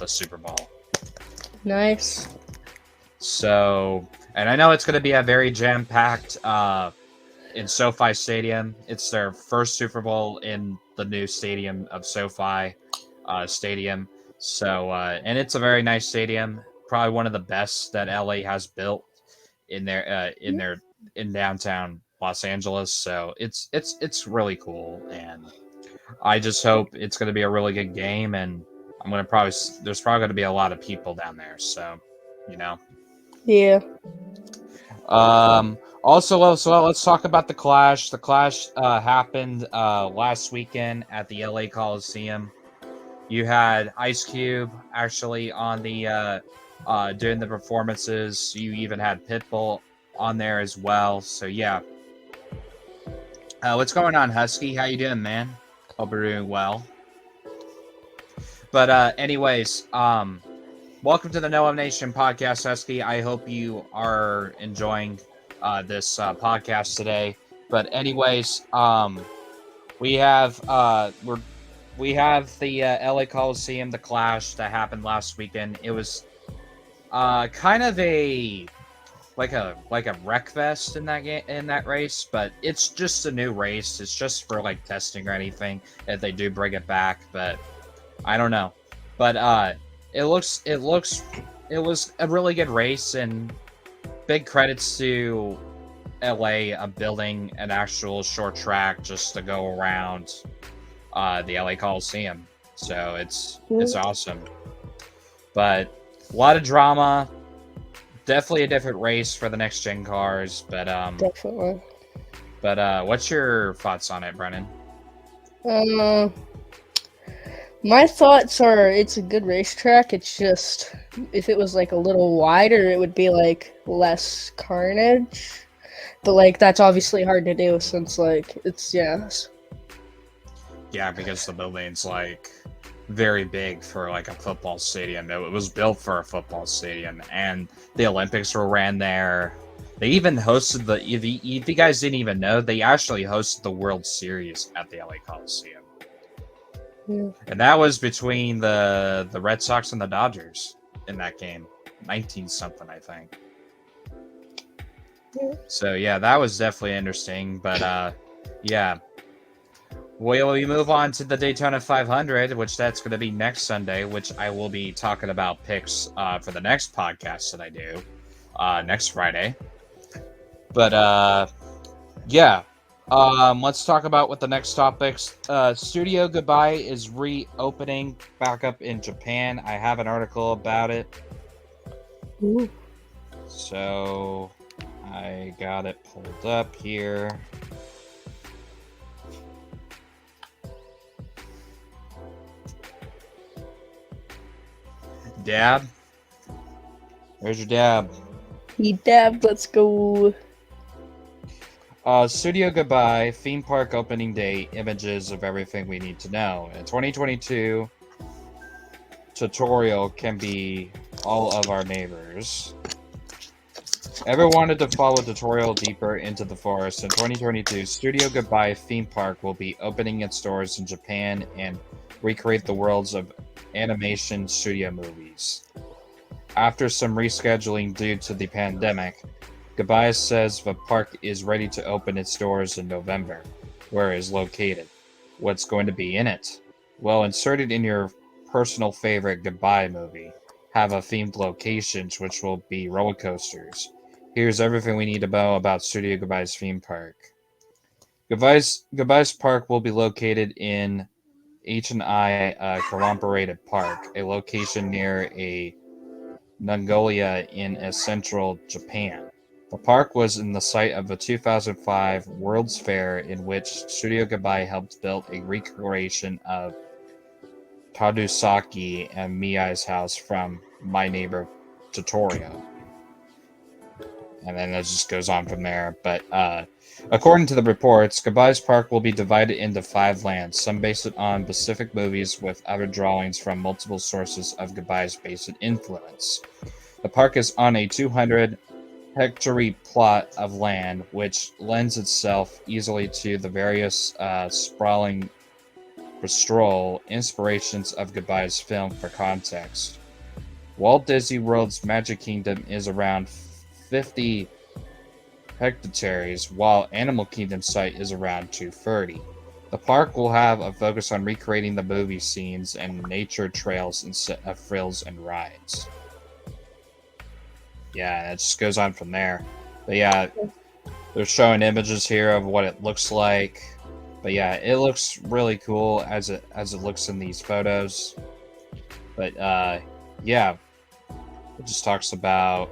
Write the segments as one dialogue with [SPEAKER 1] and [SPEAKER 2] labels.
[SPEAKER 1] the Super Bowl.
[SPEAKER 2] Nice.
[SPEAKER 1] So, and I know it's going to be a very jam-packed in SoFi Stadium. It's their first Super Bowl in the new stadium of SoFi Stadium. So, and it's a very nice stadium, probably one of the best that LA has built in downtown Los Angeles. So it's really cool, and I just hope it's going to be a really good game. And there's probably going to be a lot of people down there. So, you know.
[SPEAKER 2] Yeah.
[SPEAKER 1] Also, let's talk about the Clash. The Clash happened last weekend at the LA Coliseum. You had Ice Cube actually on the doing the performances. You even had Pitbull on there as well. So yeah. What's going on, Husky? How you doing, man? Hope you're doing well. But anyways, welcome to the No Love Nation podcast, Husky. I hope you are enjoying this podcast today. But anyways, we have the LA Coliseum, the Clash that happened last weekend. It was kind of like a wreck fest in that race, but it's just a new race. It's just for like testing or anything if they do bring it back, but I don't know. But it was a really good race, and big credits to LA building an actual short track just to go around the LA Coliseum. So it's awesome. But a lot of drama. Definitely a different race for the next gen cars, but
[SPEAKER 2] Definitely.
[SPEAKER 1] But what's your thoughts on it, Brennan?
[SPEAKER 2] My thoughts are it's a good racetrack. It's just if it was like a little wider, it would be like less carnage. But like that's obviously hard to do since like it's
[SPEAKER 1] Yeah, because the building's like very big for like a football stadium. It was built for a football stadium, and the Olympics were ran there. They even hosted if you guys didn't even know, they actually hosted the World Series at the LA Coliseum.
[SPEAKER 2] Yeah.
[SPEAKER 1] And that was between the Red Sox and the Dodgers in that game. 19-something, I think.
[SPEAKER 2] Yeah.
[SPEAKER 1] So yeah, that was definitely interesting. But yeah. We move on to the Daytona 500, which that's going to be next Sunday, which I will be talking about picks for the next podcast that I do next Friday. But yeah, let's talk about what the next topics. Studio Goodbye is reopening back up in Japan. I have an article about it.
[SPEAKER 2] Ooh.
[SPEAKER 1] So I got it pulled up here. Dab? Where's your dab?
[SPEAKER 2] He dabbed, let's go.
[SPEAKER 1] Studio Goodbye, theme park opening day, images of everything we need to know. In 2022, tutorial can be all of our neighbors. Ever wanted to follow tutorial deeper into the forest? In 2022, Studio Goodbye theme park will be opening its doors in Japan and recreate the worlds of animation studio movies. After some rescheduling due to the pandemic, Goodbye says the park is ready to open its doors in November. Where it is located? What's going to be in it? Well, inserted in your personal favorite Goodbye movie, have a themed locations which will be roller coasters. Here's everything we need to know about Studio Goodbye's theme park. Goodbye's park will be located in H&I Corroborated Park, a location near a Nagoya in central Japan. The park was in the site of the 2005 World's Fair, in which Studio Goodbye helped build a recreation of Tadusaki and Miyai's house from My Neighbor Totoro. And then it just goes on from there. But according to the reports, Goodbye's park will be divided into 5 lands, some based on specific movies with other drawings from multiple sources of Goodbye's basic influence. The park is on a 200-hectare plot of land, which lends itself easily to the various sprawling Stroll, Inspirations of Goodbye's film for context. Walt Disney World's Magic Kingdom is around 50 hectares, while Animal Kingdom site is around 230. The park will have a focus on recreating the movie scenes and nature trails instead of frills and rides. Yeah, and it just goes on from there. But yeah, they're showing images here of what it looks like. But yeah, it looks really cool as it looks in these photos. But yeah, it just talks about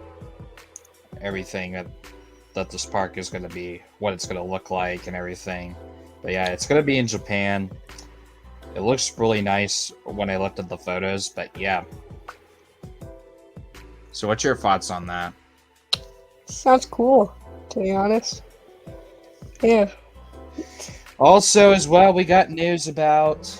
[SPEAKER 1] everything that this park is going to be, what it's going to look like, and everything. But yeah, it's going to be in Japan. It looks really nice when I looked at the photos. But yeah. So what's your thoughts on that?
[SPEAKER 2] Sounds cool, to be honest. Yeah.
[SPEAKER 1] Also, as well, we got news about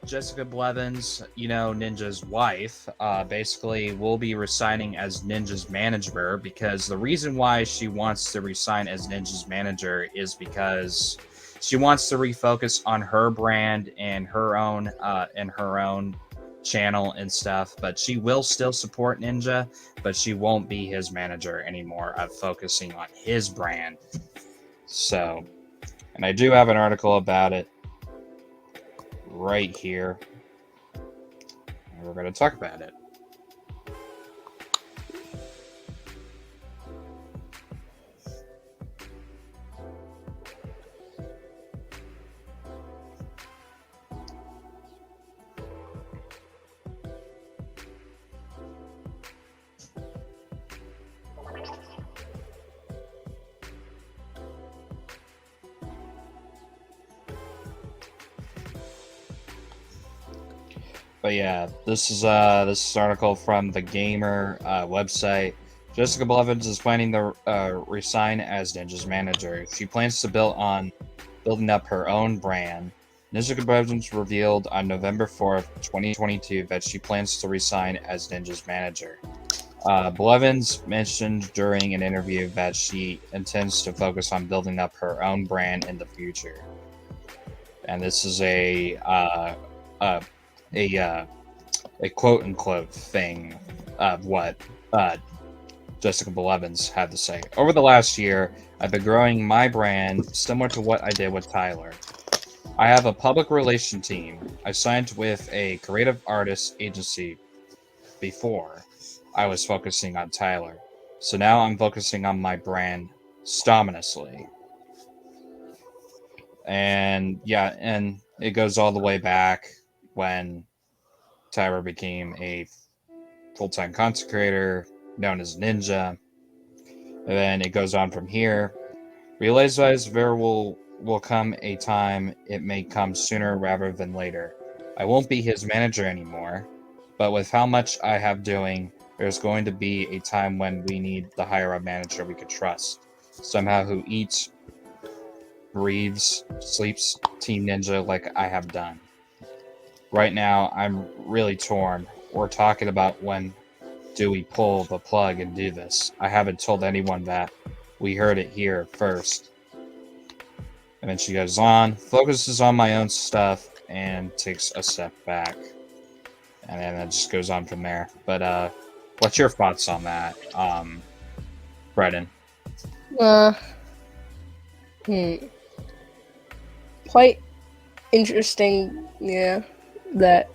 [SPEAKER 1] Jessica Blevins, Ninja's wife, basically will be resigning as Ninja's manager, because the reason why she wants to resign as Ninja's manager is because she wants to refocus on her brand and her own channel and stuff. But she will still support Ninja, but she won't be his manager anymore, of focusing on his brand. So, and I do have an article about it right here, and we're going to talk about it. But yeah, this is an article from the Gamer website. Jessica Blevins is planning to resign as Ninja's manager. She plans to building up her own brand. Jessica Blevins revealed on November 4th, 2022 that she plans to resign as Ninja's manager. Blevins mentioned during an interview that she intends to focus on building up her own brand in the future. And this is a quote unquote thing of what Jessica Blevins had to say. Over the last year, I've been growing my brand similar to what I did with Tyler. I have a public relation team. I signed with a creative artist agency before I was focusing on Tyler. So now I'm focusing on my brand stominously. And yeah, and it goes all the way back when Tyler became a full-time content creator known as Ninja. And then it goes on from here. Realize there will come a time, it may come sooner rather than later. I won't be his manager anymore, but with how much I have doing, there's going to be a time when we need to hire a manager we could trust. Somehow who eats, breathes, sleeps Team Ninja like I have done. Right now, I'm really torn. We're talking about when do we pull the plug and do this. I haven't told anyone that. We heard it here first. And then she goes on, focuses on my own stuff, and takes a step back. And then it just goes on from there. But what's your thoughts on that, Brennan?
[SPEAKER 2] Quite interesting, yeah. That.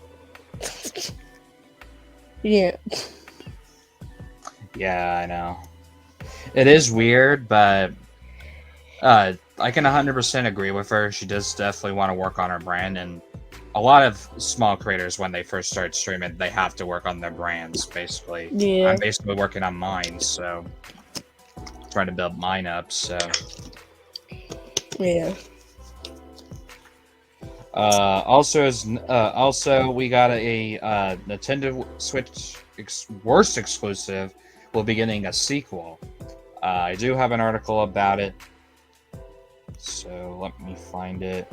[SPEAKER 2] Yeah.
[SPEAKER 1] Yeah, I know. It is weird, but I can 100% agree with her. She does definitely want to work on her brand, and a lot of small creators, when they first start streaming, they have to work on their brands, basically.
[SPEAKER 2] Yeah.
[SPEAKER 1] I'm basically working on mine, so trying to build mine up, so.
[SPEAKER 2] Yeah.
[SPEAKER 1] Also, we got a Nintendo Switch worst exclusive will be getting a sequel. I do have an article about it, so let me find it.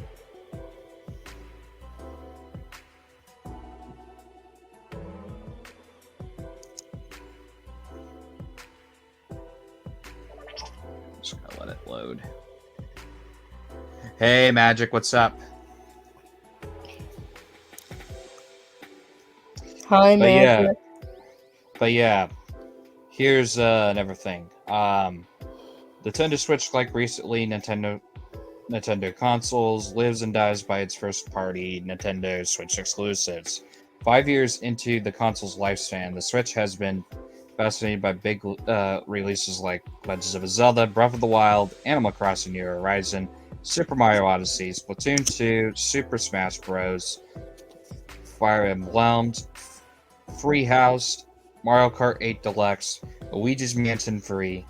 [SPEAKER 1] Just gonna let it load. Hey, Magic, what's up?
[SPEAKER 2] Hi,
[SPEAKER 1] But yeah,
[SPEAKER 2] Magic.
[SPEAKER 1] but yeah, here's another thing. Nintendo Switch, like recently, Nintendo consoles lives and dies by its first-party Nintendo Switch exclusives. 5 years into the console's lifespan, the Switch has been fascinated by big releases like Legends of Zelda, Breath of the Wild, Animal Crossing: New Horizon, Super Mario Odyssey, Splatoon 2, Super Smash Bros., Fire Emblem, Free House, Mario Kart 8 Deluxe, Luigi's Mansion 3.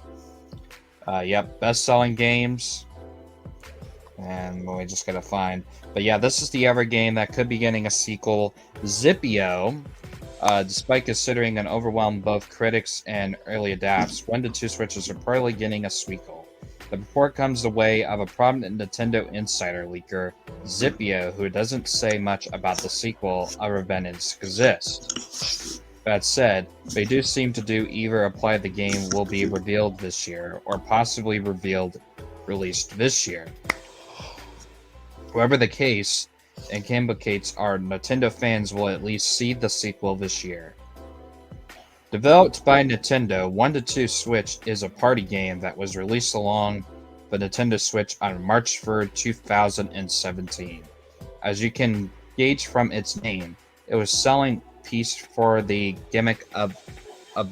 [SPEAKER 1] Yep, best-selling games. And we just gotta find. But yeah, this is the other game that could be getting a sequel, Zippio. Despite considering an overwhelmed both critics and early adapts, 1 to 2 Switches are probably getting a sequel. The report comes the way of a prominent Nintendo insider leaker, Zippio, who doesn't say much about the sequel other than it exists. That said, they do seem to do either imply the game will be revealed this year, or possibly released this year. However the case, and implicates our Nintendo fans will at least see the sequel this year. Developed by Nintendo, 1 to 2 Switch is a party game that was released along the Nintendo Switch on March 3rd, 2017. As you can gauge from its name, it was selling piece for the gimmick of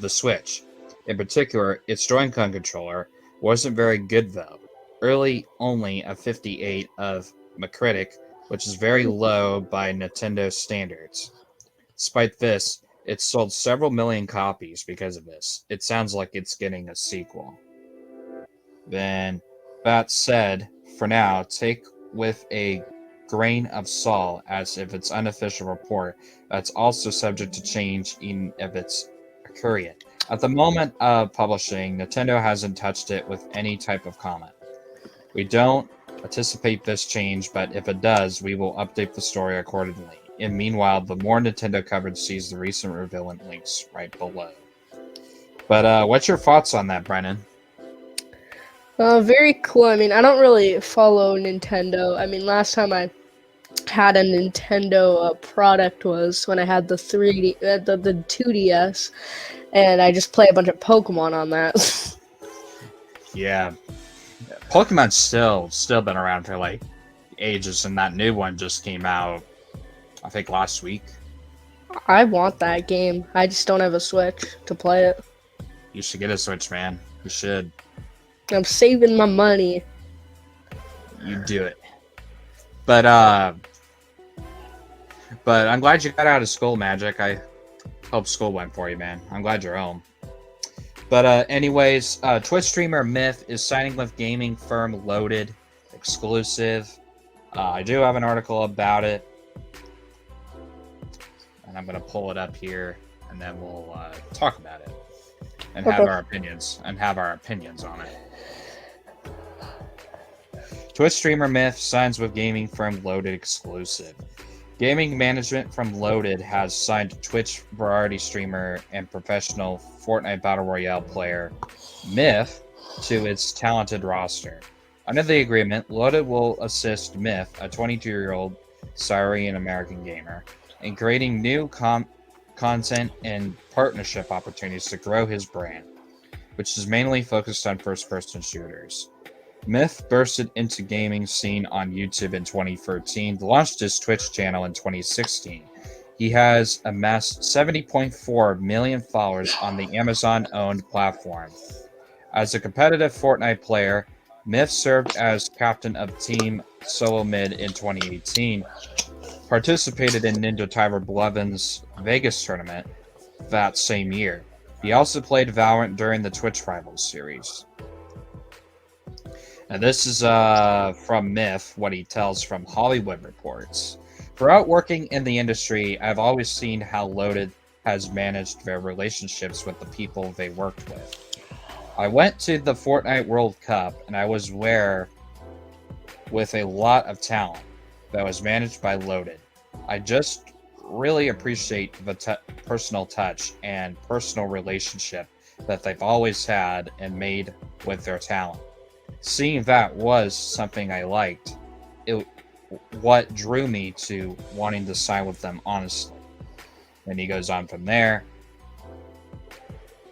[SPEAKER 1] the Switch. In particular, its Joy-Con controller wasn't very good though. Early only a 58 of Metacritic, which is very low by Nintendo standards. Despite this, it sold several million copies because of this. It sounds like it's getting a sequel. Then, that said, for now, take with a grain of salt as if it's unofficial report that's also subject to change even if it's accurate. At the moment of publishing, Nintendo hasn't touched it with any type of comment. We don't anticipate this change, but if it does, we will update the story accordingly. And meanwhile, the more Nintendo coverage sees the recent reveal in links right below. But what's your thoughts on that, Brennan?
[SPEAKER 2] Very cool. I mean, I don't really follow Nintendo. I mean, last time I had a Nintendo product was when I had the 2DS, and I just play a bunch of Pokemon on that.
[SPEAKER 1] Yeah, Pokemon's still been around for like ages, and that new one just came out, I think, last week.
[SPEAKER 2] I want that game. I just don't have a Switch to play it.
[SPEAKER 1] You should get a Switch, man. You should.
[SPEAKER 2] I'm saving my money.
[SPEAKER 1] You do it. But I'm glad you got out of school, Magic. I hope school went for you, man. I'm glad you're home. But anyways, Twitch streamer Myth is signing with gaming firm Loaded, exclusive. I do have an article about it, and I'm gonna pull it up here, and then we'll talk about it and have our opinions on it. Twitch streamer Myth signs with gaming firm Loaded exclusive. Gaming management from Loaded has signed Twitch variety streamer and professional Fortnite Battle Royale player Myth to its talented roster. Under the agreement, Loaded will assist Myth, a 22-year-old Syrian American gamer, in creating new content and partnership opportunities to grow his brand, which is mainly focused on first-person shooters. Myth bursted into gaming scene on YouTube in 2013, launched his Twitch channel in 2016. He has amassed 70.4 million followers on the Amazon-owned platform. As a competitive Fortnite player, Myth served as captain of Team Solo Mid in 2018, participated in Ninja Tiber Blevins Vegas tournament that same year. He also played Valorant during the Twitch Rivals series. And this is from Myth, what he tells from Hollywood Reports. Throughout working in the industry, I've always seen how Loaded has managed their relationships with the people they worked with. I went to the Fortnite World Cup, and I was there with a lot of talent that was managed by Loaded. I just really appreciate the personal touch and personal relationship that they've always had and made with their talent. Seeing that was something I liked. What drew me to wanting to sign with them, honestly. And he goes on from there,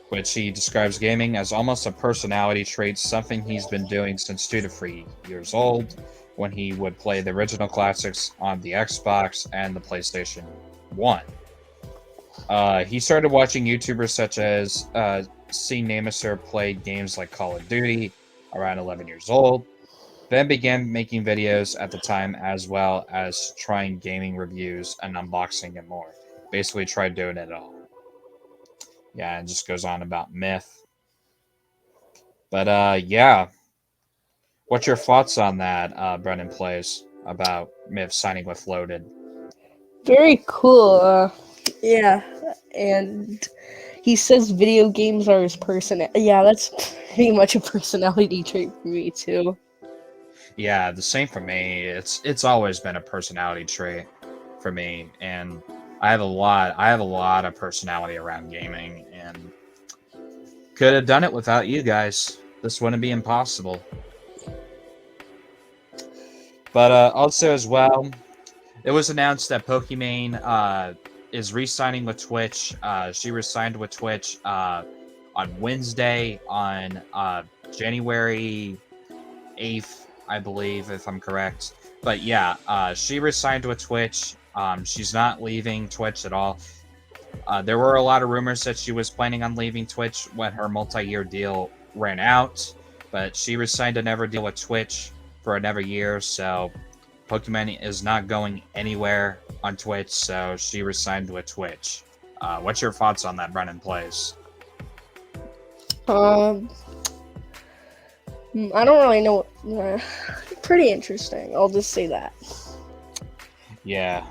[SPEAKER 1] which he describes gaming as almost a personality trait, something he's been doing since 2 to 3 years old, when he would play the original classics on the Xbox and the PlayStation 1. He started watching YouTubers such as C. Namaser played games like Call of Duty around 11 years old, then began making videos at the time as well as trying gaming reviews and unboxing and more. Basically tried doing it all. Yeah, and just goes on about Myth. But yeah. What's your thoughts on that, BrennenPlayz, about Myth signing with Loaded?
[SPEAKER 2] Very cool. Yeah, and he says video games are his personality. Yeah, that's pretty much a personality trait for me too.
[SPEAKER 1] Yeah, the same for me. It's always been a personality trait for me, and I have a lot of personality around gaming, and could have done it without you guys. This wouldn't be impossible. But also as well, it was announced that Pokimane is re-signing with Twitch. She re-signed with Twitch on Wednesday, on January 8th, I believe, if I'm correct. But yeah, she re-signed with Twitch. She's not leaving Twitch at all. There were a lot of rumors that she was planning on leaving Twitch when her multi-year deal ran out, but she re-signed another deal with Twitch for another year, so Pokemane is not going anywhere on Twitch, so she re-signed with Twitch. What's your thoughts on that, BrennenPlayz?
[SPEAKER 2] I don't really know. Pretty interesting. I'll just say that.
[SPEAKER 1] Yeah.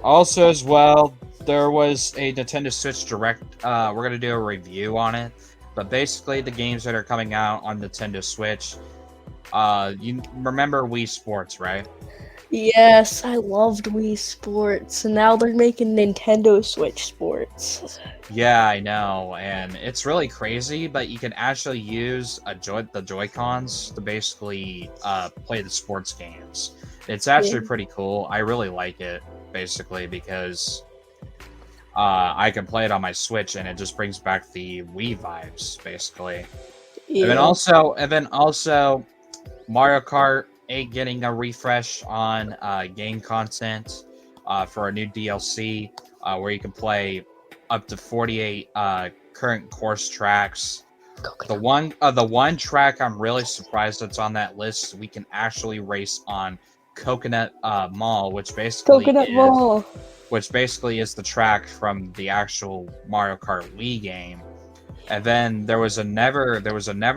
[SPEAKER 1] Also, as well, there was a Nintendo Switch Direct. We're going to do a review on it. But basically, the games that are coming out on Nintendo Switch. You remember Wii Sports, right?
[SPEAKER 2] Yes, I loved Wii Sports, and now they're making Nintendo Switch Sports.
[SPEAKER 1] Yeah, I know, and it's really crazy, but you can actually use the Joy-Cons to basically play the sports games. It's actually pretty cool. I really like it, basically, because I can play it on my Switch, and it just brings back the Wii vibes, basically.
[SPEAKER 2] Yeah.
[SPEAKER 1] And then also, Mario Kart 8 getting a refresh on game content for a new DLC where you can play up to 48 current course tracks. The one track I'm really surprised that's on that list, we can actually race on Coconut Mall, which basically is the track from the actual Mario Kart Wii game. And then there was another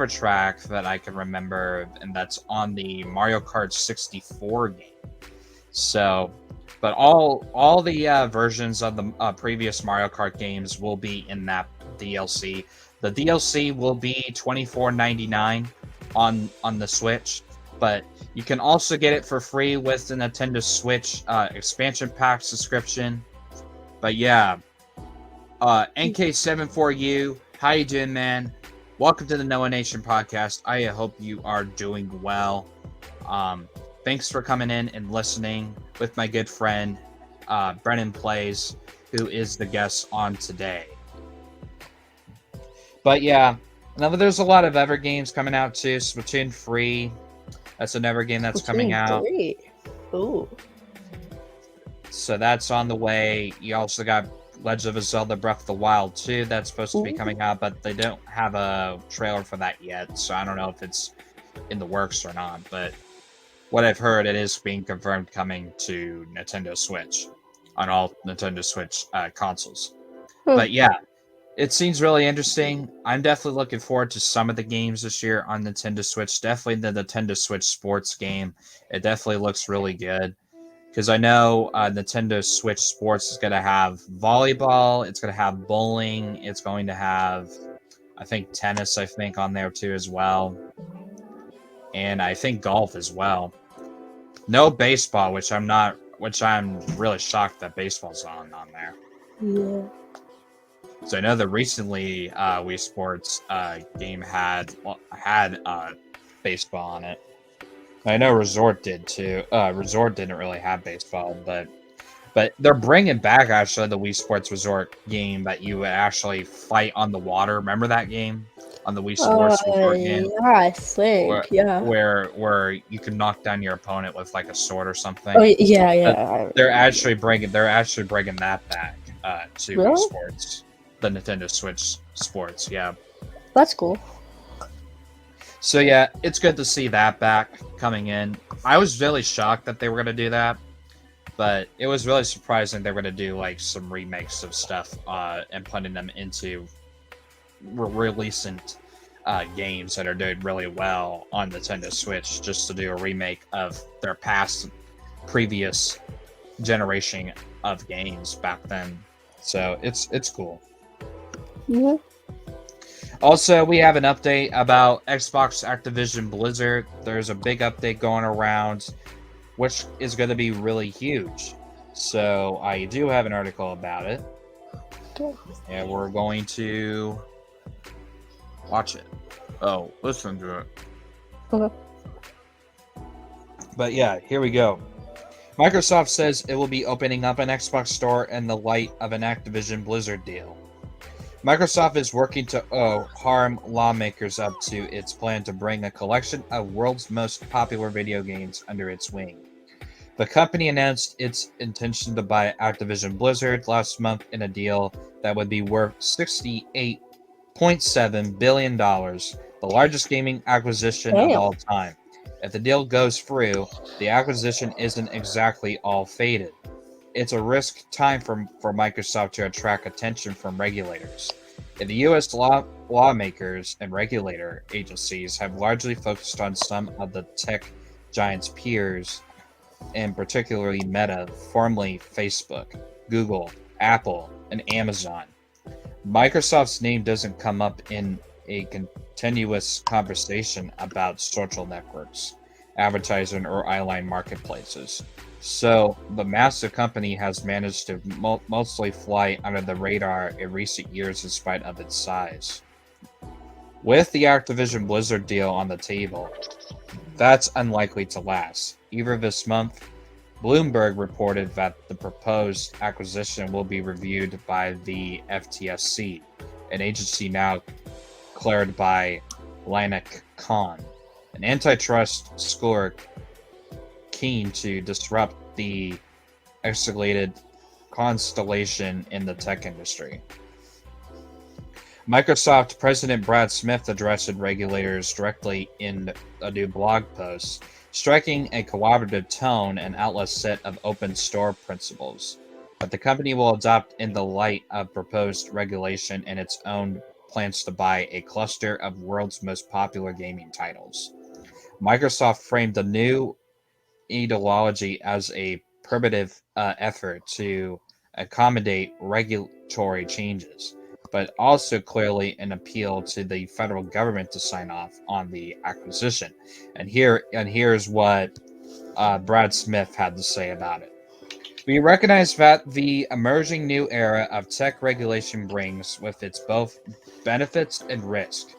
[SPEAKER 1] track that I can remember, and that's on the Mario Kart 64 game. So, but all the versions of the previous Mario Kart games will be in that DLC. The DLC will be $24.99 on the Switch, but you can also get it for free with the Nintendo Switch expansion pack subscription. But yeah, NK74U. How you doing, man? Welcome to the Noah Nation podcast. I hope you are doing well. Thanks for coming in and listening with my good friend, BrennenPlayz, who is the guest on today. But yeah, there's a lot of other games coming out too. Splatoon 3, that's another game that's coming out.
[SPEAKER 2] Ooh.
[SPEAKER 1] So that's on the way. You also got Legend of Zelda Breath of the Wild 2 that's supposed to be coming out, but they don't have a trailer for that yet, so I don't know if it's in the works or not. But what I've heard, it is being confirmed coming to Nintendo Switch on all Nintendo Switch consoles. But yeah, it seems really interesting. I'm definitely looking forward to some of the games this year on Nintendo Switch. Definitely the Nintendo Switch Sports game. It definitely looks really good. Because I know Nintendo Switch Sports is going to have volleyball, it's going to have bowling, it's going to have, I think, tennis, on there too as well. And I think golf as well. No baseball, which I'm really shocked that baseball's on there.
[SPEAKER 2] Yeah.
[SPEAKER 1] So I know that recently Wii Sports game had baseball on it. I know Resort did too. Resort didn't really have baseball, but But they're bringing back actually the Wii Sports Resort game that you would actually fight on the water. Remember that game on the Wii Sports Resort game,
[SPEAKER 2] Yeah, I think, yeah.
[SPEAKER 1] where you can knock down your opponent with like a sword or something.
[SPEAKER 2] Oh, yeah, yeah.
[SPEAKER 1] They're actually bringing that back to Wii
[SPEAKER 2] Really?
[SPEAKER 1] Sports, the Nintendo Switch Sports. Yeah.
[SPEAKER 2] That's cool.
[SPEAKER 1] So yeah, it's good to see that back coming in. I was really shocked that they were gonna do that, but it was really surprising they were gonna do like some remakes of stuff and putting them into releasing games that are doing really well on Nintendo Switch, just to do a remake of their previous generation of games back then. So it's cool.
[SPEAKER 2] Mm-hmm.
[SPEAKER 1] Also, we have an update about Xbox Activision Blizzard. There's a big update going around, which is going to be really huge. So I do have an article about it, and we're going to watch it. Oh, listen to it.
[SPEAKER 2] Okay.
[SPEAKER 1] But yeah, here we go. Microsoft says it will be opening up an Xbox store in the light of an Activision Blizzard deal. Microsoft is working to harm lawmakers up to its plan to bring a collection of world's most popular video games under its wing. The company announced its intention to buy Activision Blizzard last month in a deal that would be worth $68.7 billion, the largest gaming acquisition of all time. If the deal goes through, the acquisition isn't exactly all faded. It's a risk time for Microsoft to attract attention from regulators. The U.S. lawmakers and regulator agencies have largely focused on some of the tech giants' peers, and particularly Meta, formerly Facebook, Google, Apple, and Amazon. Microsoft's name doesn't come up in a continuous conversation about social networks, advertising, or online marketplaces. So, the massive company has managed to mostly fly under the radar in recent years in spite of its size. With the Activision Blizzard deal on the table, that's unlikely to last. Either this month, Bloomberg reported that the proposed acquisition will be reviewed by the FTSC, an agency now cleared by Lanik Khan, an antitrust scholar keen to disrupt the escalated constellation in the tech industry. Microsoft President Brad Smith addressed regulators directly in a new blog post, striking a cooperative tone and outlaw set of open store principles that the company will adopt in the light of proposed regulation and its own plans to buy a cluster of world's most popular gaming titles. Microsoft framed the new ideology as a primitive effort to accommodate regulatory changes, but also clearly an appeal to the federal government to sign off on the acquisition. And here's what Brad Smith had to say about it. We recognize that the emerging new era of tech regulation brings with its both benefits and risk,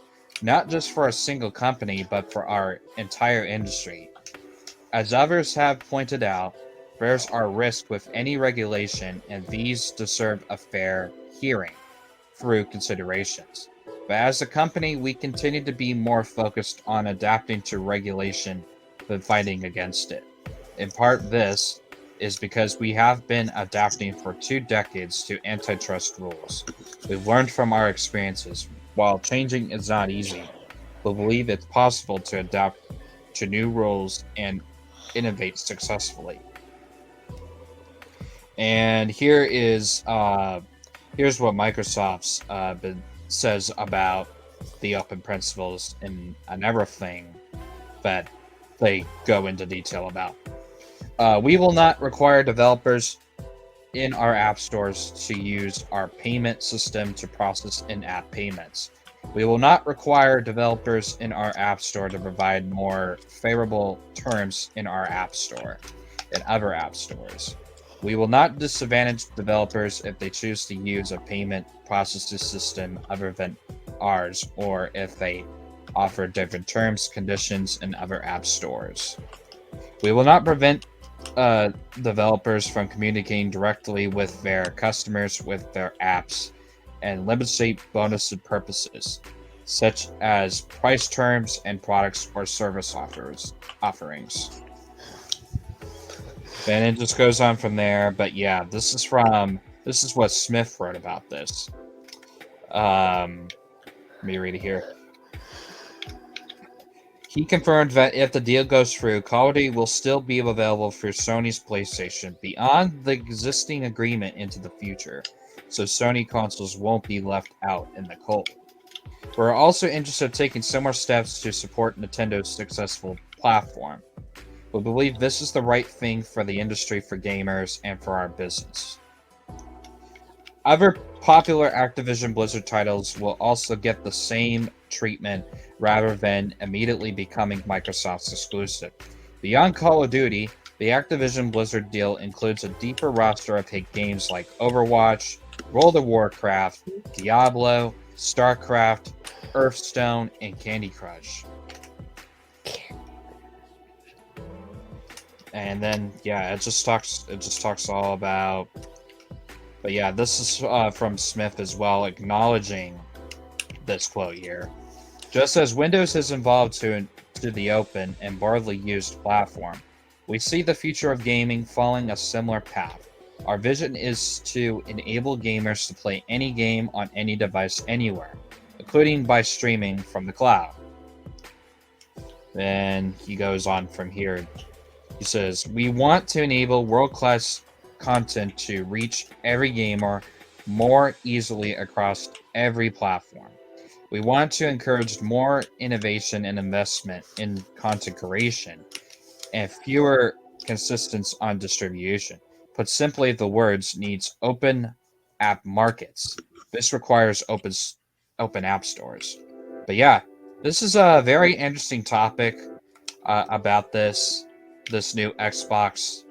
[SPEAKER 1] not just for a single company, but for our entire industry. As others have pointed out, there are risks with any regulation, and these deserve a fair hearing through considerations. But as a company, we continue to be more focused on adapting to regulation than fighting against it. In part, this is because we have been adapting for 2 decades to antitrust rules. We've learned from our experiences. While changing is not easy, we believe it's possible to adapt to new rules and innovate successfully. And here's what Microsoft's says about the open principles and everything that they go into detail about. We will not require developers in our app stores to use our payment system to process in-app payments. We will not require developers in our app store to provide more favorable terms in our app store and other app stores. We will not disadvantage developers if they choose to use a payment processing system other than ours, or if they offer different terms, conditions in other app stores. We will not prevent developers from communicating directly with their customers with their apps and limits bonus purposes, such as price terms and products or service offerings. Then it just goes on from there. But yeah, this is what Smith wrote about this. Let me read it here. He confirmed that if the deal goes through, Call of Duty will still be available through Sony's PlayStation beyond the existing agreement into the future, so Sony consoles won't be left out in the cold. We're also interested in taking similar steps to support Nintendo's successful platform. We believe this is the right thing for the industry, for gamers, and for our business. Other popular Activision Blizzard titles will also get the same treatment rather than immediately becoming Microsoft's exclusive. Beyond Call of Duty, the Activision Blizzard deal includes a deeper roster of hit games like Overwatch, World of Warcraft, Diablo, StarCraft, Hearthstone, and Candy Crush. And then, yeah, it just talks all about. But yeah, this is from Smith as well, acknowledging this quote here. Just as Windows has evolved to the open and broadly used platform, we see the future of gaming following a similar path. Our vision is to enable gamers to play any game on any device anywhere, including by streaming from the cloud. Then he goes on from here. He says, we want to enable world-class content to reach every gamer more easily across every platform. We want to encourage more innovation and investment in content creation and fewer consistency on distribution. Put simply, the words needs open app markets. This requires open app stores. But yeah, this is a very interesting topic about this new Xbox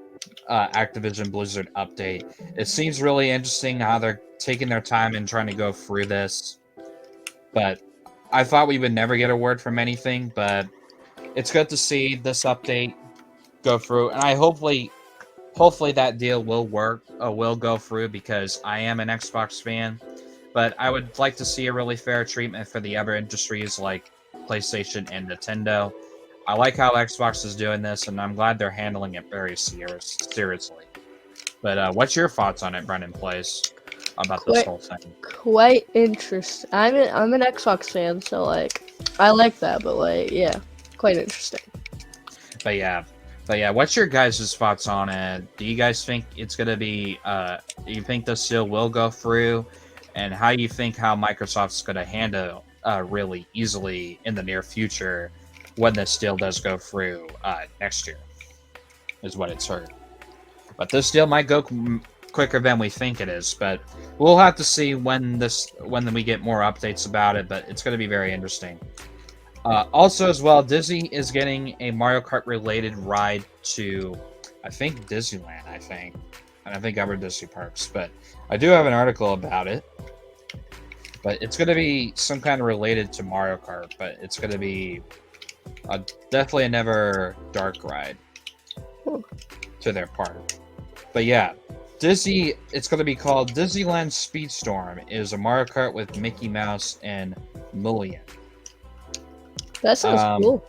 [SPEAKER 1] Activision Blizzard update. It seems really interesting how they're taking their time and trying to go through this. But I thought we would never get a word from anything, but it's good to see this update go through, and I hopefully that deal will work, will go through, because I am an Xbox fan. But I would like to see a really fair treatment for the other industries like PlayStation and Nintendo. I like how Xbox is doing this, and I'm glad they're handling it very seriously. But what's your thoughts on it, BrennenPlayz, about this whole thing?
[SPEAKER 2] Quite interesting. I'm an Xbox fan, so like I like that, but like yeah, quite interesting.
[SPEAKER 1] But yeah, what's your guys' thoughts on it? Do you guys think it's gonna be? Do you think this deal will go through, and how you think how Microsoft's gonna handle really easily in the near future when this deal does go through next year, is what it's heard. But this deal might go quicker than we think it is, but we'll have to see when we get more updates about it, but it's going to be very interesting. Also as well, Disney is getting a Mario Kart related ride to, I think, Disneyland, and I think other Disney parks, but I do have an article about it. But it's going to be some kind of related to Mario Kart, but it's going to be definitely another dark ride to their park. But yeah, Disney, it's going to be called Disneyland Speedstorm. It is a Mario Kart with Mickey Mouse and Mullion.
[SPEAKER 2] That sounds cool.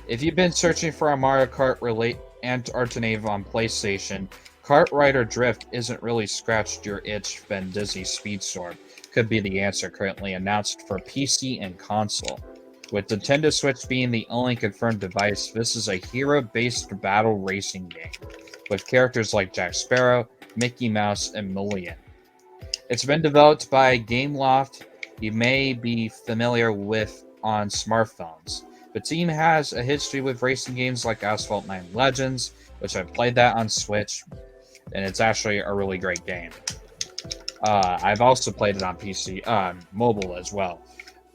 [SPEAKER 1] If you've been searching for a Mario Kart alternative on PlayStation, Kart Rider Drift isn't really scratched your itch, then Disney Speedstorm could be the answer, currently announced for PC and console. With Nintendo Switch being the only confirmed device, this is a hero-based battle racing game, with characters like Jack Sparrow, Mickey Mouse, and Mullion. It's been developed by Gameloft, you may be familiar with on smartphones. The team has a history with racing games like Asphalt 9 Legends, which I've played that on Switch, and it's actually a really great game. I've also played it on PC, mobile as well.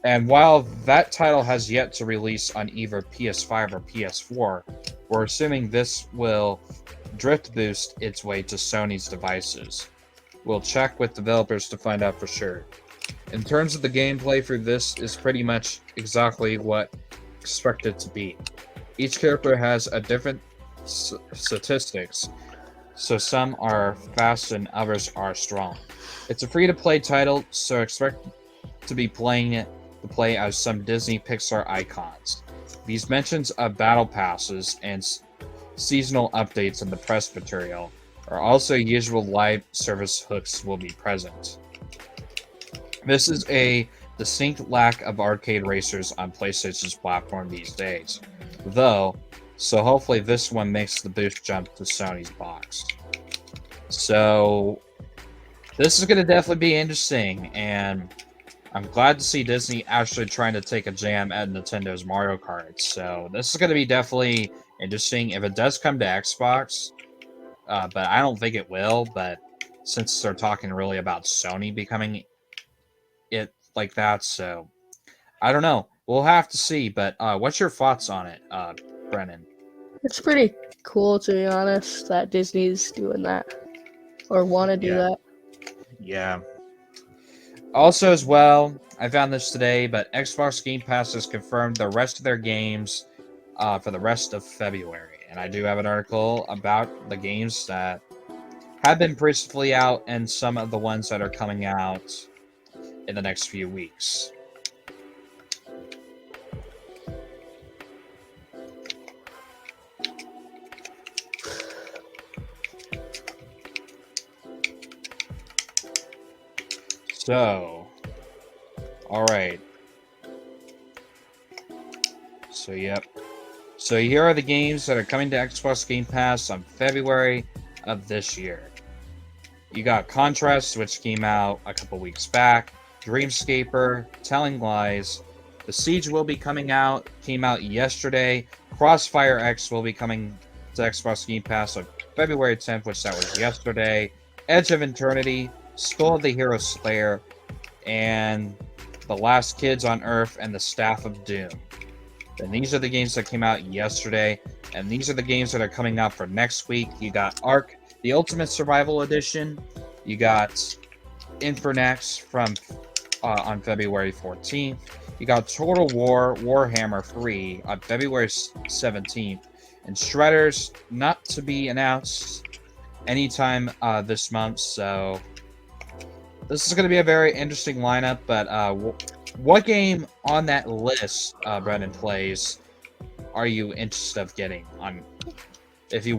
[SPEAKER 1] And while that title has yet to release on either PS5 or PS4, we're assuming this will drift boost its way to Sony's devices. We'll check with developers to find out for sure. In terms of the gameplay for this is pretty much exactly what expected to be. Each character has a different statistics, so some are fast and others are strong. It's a free-to-play title, so expect to be playing it to play as some Disney Pixar icons. These mentions of battle passes and seasonal updates in the press material are also usual live service hooks will be present. This is a distinct lack of arcade racers on PlayStation's platform these days, though, so hopefully this one makes the boost jump to Sony's box. So, this is going to definitely be interesting, and I'm glad to see Disney actually trying to take a jam at Nintendo's Mario Kart. So, this is going to be definitely interesting if it does come to Xbox, but I don't think it will, but since they're talking really about Sony becoming it like that, so I don't know. We'll have to see, but what's your thoughts on it, Brennan?
[SPEAKER 2] It's pretty cool, to be honest, that Disney's doing that or want to do that.
[SPEAKER 1] Yeah. Also, as well, I found this today, but Xbox Game Pass has confirmed the rest of their games for the rest of February, and I do have an article about the games that have been previously out and some of the ones that are coming out in the next few weeks. So, alright. So, yep. So here are the games that are coming to Xbox Game Pass on February of this year. You got Contrast, which came out a couple weeks back. Dreamscaper, Telling Lies. The Siege will be came out yesterday. Crossfire X will be coming to Xbox Game Pass on February 10th, which that was yesterday. Edge of Eternity, Skull of the Hero Slayer, and The Last Kids on Earth and the Staff of Doom. And these are the games that came out yesterday, and these are the games that are coming out for next week. You got Ark, the Ultimate Survival Edition. You got Infernax from on February 14th. You got Total War Warhammer 3 on February 17th. And Shredders, not to be announced anytime this month, so this is going to be a very interesting lineup. But what game on that list, BrennenPlayz, are you interested of getting on if you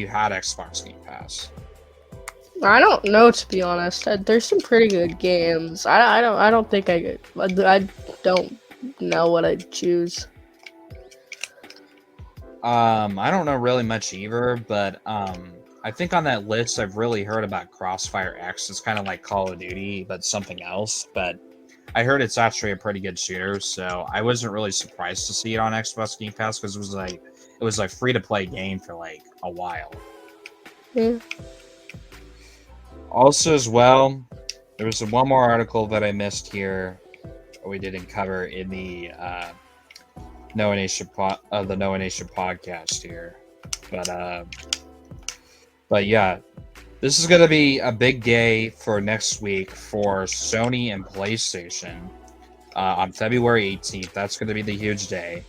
[SPEAKER 1] had Xbox Game Pass?
[SPEAKER 2] I don't know, to be honest. There's some pretty good games. I don't think I don't know what I'd choose.
[SPEAKER 1] I don't know really much either, but I think on that list I've really heard about Crossfire X. It's kind of like Call of Duty, but something else. But I heard it's actually a pretty good shooter, so I wasn't really surprised to see it on Xbox Game Pass because it was like free to play game for like a while.
[SPEAKER 2] Yeah.
[SPEAKER 1] Also, as well, there was one more article that I missed here we didn't cover in the Noah Nation podcast here, but yeah, this is gonna be a big day for next week for Sony and PlayStation on February 18th. That's gonna be the huge day.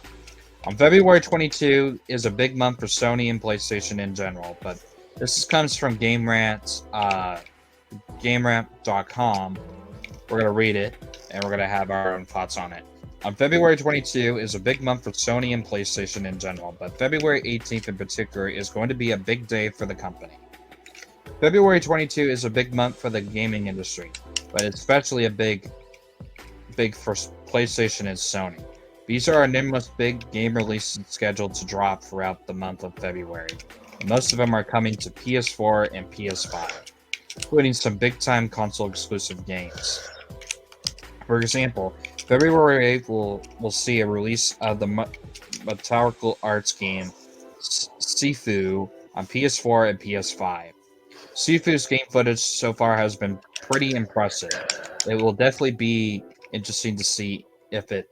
[SPEAKER 1] On February 22 is a big month for Sony and PlayStation in general, but this comes from GameRant.com. We're going to read it, and we're going to have our own thoughts on it. On February 22 is a big month for Sony and PlayStation in general, but February 18th in particular is going to be a big day for the company. February 22 is a big month for the gaming industry, but especially a big for PlayStation and Sony. These are our numerous big game releases scheduled to drop throughout the month of February. And most of them are coming to PS4 and PS5, including some big-time console-exclusive games. For example, February 8th will see a release of the Metaurical Arts game Sifu on PS4 and PS5. Sifu's game footage so far has been pretty impressive. It will definitely be interesting to see if it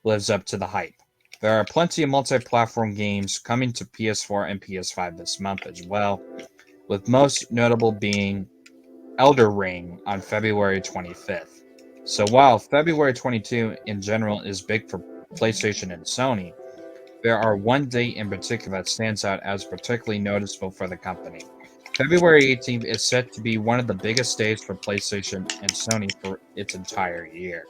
[SPEAKER 1] lives up to the hype. There are plenty of multi-platform games coming to PS4 and PS5 this month as well, with most notable being Elder Ring on February 25th. So while February 22 in general is big for PlayStation and Sony, there are one date in particular that stands out as particularly noticeable for the company. February 18th is set to be one of the biggest days for PlayStation and Sony for its entire year,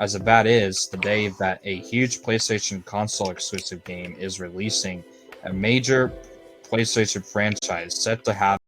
[SPEAKER 1] as that is the day that a huge PlayStation console exclusive game is releasing, a major PlayStation franchise set to have